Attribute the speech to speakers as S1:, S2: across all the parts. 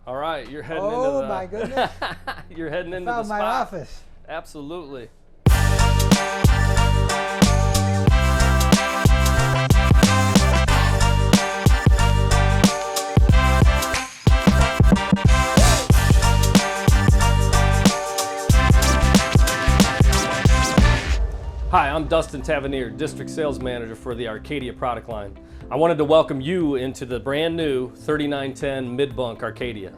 S1: All right, you're heading into
S2: Oh my goodness.
S1: You're heading into
S2: Found
S1: the
S2: my
S1: spot.
S2: office.
S1: Absolutely. Hi, I'm Dustin Tavernier, District Sales Manager for the Arcadia product line. I wanted to welcome you into the brand new 3910 mid-bunk Arcadia.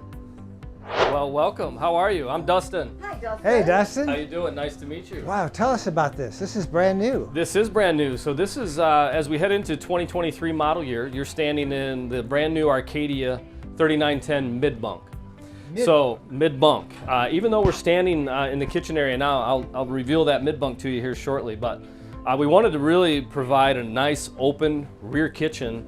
S1: Well, welcome. How are you? I'm Dustin.
S3: Hi, Dustin.
S2: Hey, Dustin.
S1: How you doing? Nice to meet you.
S2: Wow, tell us about this. This is brand new.
S1: This is brand new. So this is, as we head into 2023 model year, you're standing in the brand new Arcadia 3910 mid-bunk. So mid-bunk. Even though we're standing in the kitchen area now, I'll reveal that mid-bunk to you here shortly, but we wanted to really provide a nice open rear kitchen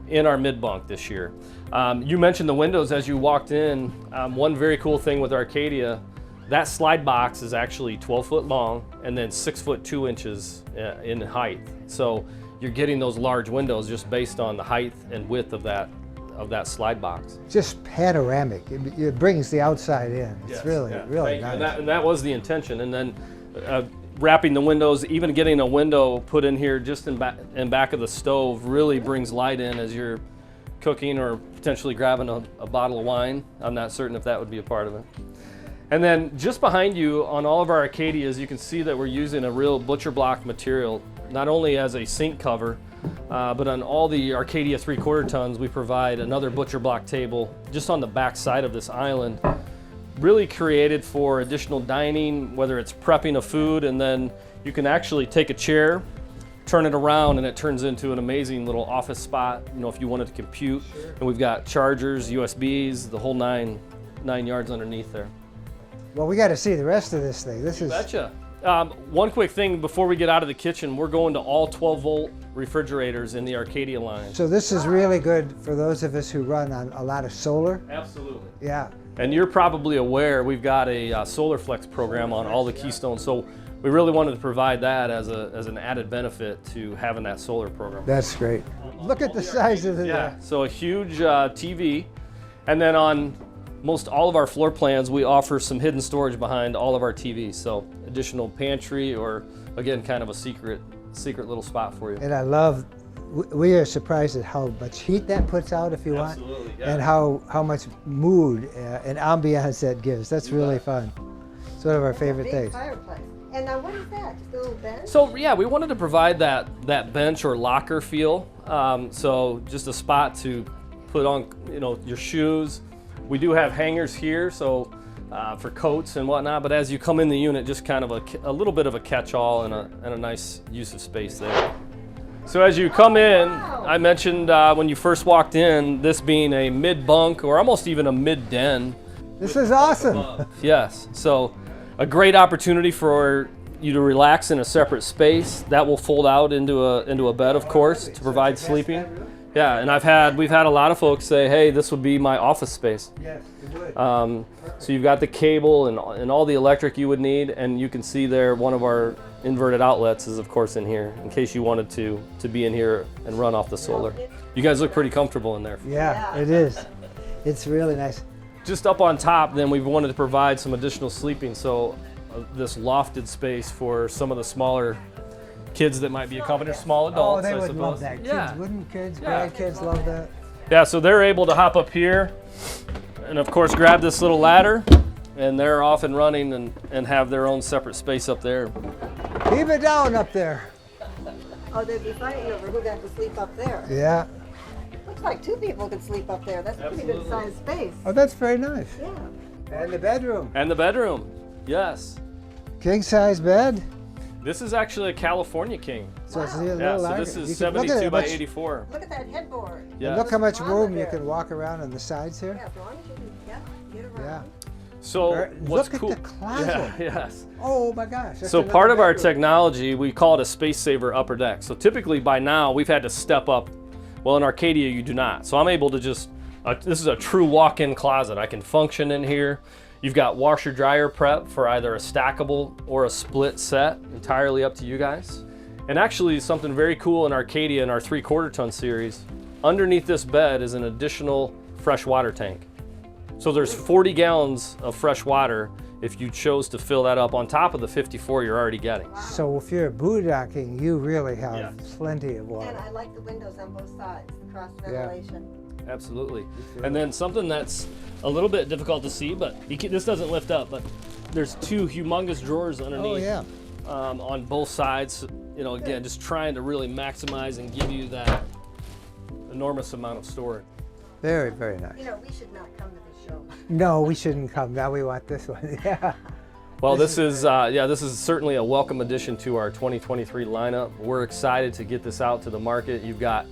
S1: in our mid-bunk this year. You mentioned the windows as you walked in. One very cool thing with Arcadia, that slide box is actually 12 foot long and then 6 foot 2 inches in height. So you're getting those large windows just based on the height and width of that slide box.
S2: Just panoramic. It brings the outside in. It's
S1: Yes,
S2: really nice.
S1: And that was the intention. And then wrapping the windows, even getting a window put in here just in back of the stove really brings light in as you're cooking or potentially grabbing a bottle of wine. I'm not certain if that would be a part of it. And then just behind you on all of our Arcadias, you can see that we're using a real butcher block material, not only as a sink cover, but on all the Arcadia 3/4 tons, we provide another butcher block table just on the back side of this island, really created for additional dining, whether it's prepping of food, and then you can actually take a chair, turn it around, and it turns into an amazing little office spot, you know, if you wanted to compute. Sure. And we've got chargers, USBs, the whole nine yards underneath there.
S2: Well, we got to see the rest of this thing. This is.
S1: Betcha. One quick thing before we get out of the kitchen, we're going to all 12-volt refrigerators in the Arcadia line.
S2: So this is really good for those of us who run on a lot of solar.
S1: Absolutely.
S2: Yeah.
S1: And you're probably aware we've got a solar flex program on all the Keystone, so we really wanted to provide that as an added benefit to having that solar program.
S2: That's great. Look at the size of the.
S1: Yeah. So a huge TV, and then on most all of our floor plans, we offer some hidden storage behind all of our TVs. So additional pantry, or again, kind of a secret little spot for you.
S2: And I love, we are surprised at how much heat that puts out if you want.
S1: Absolutely, yeah.
S2: And how much mood and ambiance that gives. That's really fun. It's one of our favorite things.
S3: Fireplace. And now what is that? Just a little bench?
S1: So yeah, we wanted to provide that bench or locker feel. So just a spot to put on, you know, your shoes. We do have hangers here, so for coats and whatnot. But as you come in the unit, just kind of a little bit of a catch-all and a nice use of space there. So as you come in, I mentioned when you first walked in, this being a mid-bunk or almost even a mid-den.
S2: This is awesome.
S1: Yes, so a great opportunity for you to relax in a separate space. That will fold out into a bed, of course, to provide sleeping. Yeah, and we've had a lot of folks say, hey, this would be my office space.
S2: Yes, it would.
S1: So you've got the cable and all the electric you would need, and you can see there one of our inverted outlets is of course in here, in case you wanted to be in here and run off the solar. You guys look pretty comfortable in there.
S2: Yeah, it is. It's really nice.
S1: Just up on top, then we wanted to provide some additional sleeping, so this lofted space for some of the smaller kids that might be accompanied, small adults,
S2: they
S1: I
S2: would
S1: suppose.
S2: love that.
S1: Yeah.
S2: Kids, wouldn't kids,
S1: Yeah.
S2: grandkids love that?
S1: Yeah, so they're able to hop up here and of course grab this little ladder, and they're off and running and have their own separate space up there.
S2: Keep it down up there.
S3: Oh, they'd be fighting over who got to sleep up there.
S2: Yeah.
S3: Looks like two people could sleep up there. That's a pretty good sized space.
S2: Oh, that's very nice.
S3: Yeah.
S2: And the bedroom.
S1: And the bedroom, yes.
S2: King size bed.
S1: This is actually a California king.
S2: So it's a
S3: Wow.
S2: little
S1: Yeah, so
S2: larger.
S1: this
S2: You
S1: is
S2: can look at
S1: 72
S2: it,
S1: by
S2: much-
S1: 84.
S3: Look at that headboard.
S1: Yeah.
S2: Look how much
S3: Mama
S2: room you
S3: there.
S2: can walk around on the sides here.
S3: Yeah, as long as you can get around.
S2: Yeah.
S1: So what's
S2: Look
S1: cool?
S2: at the closet.
S1: Yeah, yes.
S2: Oh my gosh. that's
S1: So
S2: another
S1: part of our
S2: bedroom.
S1: technology, we call it a space saver upper deck. So typically by now we've had to step up. Well, in Arcadia you do not. So I'm able to just, this is a true walk-in closet. I can function in here. You've got washer dryer prep for either a stackable or a split set, entirely up to you guys. And actually something very cool in Arcadia in our 3/4 ton series, underneath this bed is an additional fresh water tank. So there's 40 gallons of fresh water if you chose to fill that up on top of the 54 you're already getting.
S2: So if you're boondocking, you really have
S1: Yes.
S2: plenty of
S3: And
S2: water.
S3: I like the windows on both sides, the cross ventilation.
S1: Absolutely. And then something that's a little bit difficult to see, but this doesn't lift up, but there's 2 humongous drawers underneath.
S2: Oh yeah.
S1: On both sides. You know, again, just trying to really maximize and give you that enormous amount of storage.
S2: Very, very nice.
S3: You know, we should not come to this show.
S2: No, we shouldn't come. Now we want this one. Yeah.
S1: Well, this is certainly a welcome addition to our 2023 lineup. We're excited to get this out to the market. You've got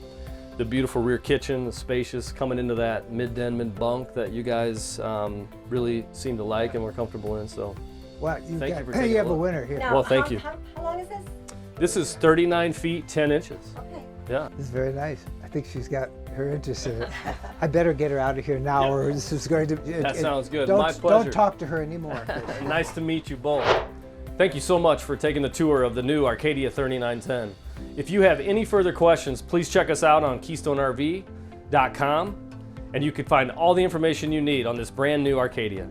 S1: the beautiful rear kitchen, the spacious, coming into that mid-den, mid-bunk that you guys really seem to like and we're comfortable in. So,
S2: Well,
S1: Thank you for taking
S2: you
S1: a
S2: have a
S1: look.
S2: winner here.
S3: Now,
S1: Well, thank
S3: how,
S1: you.
S3: How long is this?
S1: this is 39 feet 10 inches.
S3: Okay.
S1: Yeah.
S2: This is very nice. I think she's got her interest in it. I better get her out of here now, or this is going to.
S1: That sounds good.
S2: Don't,
S1: My pleasure.
S2: Don't talk to her anymore.
S1: Nice to meet you both. Thank you so much for taking the tour of the new Arcadia 3910. If you have any further questions, please check us out on KeystoneRV.com, and you can find all the information you need on this brand new Arcadia.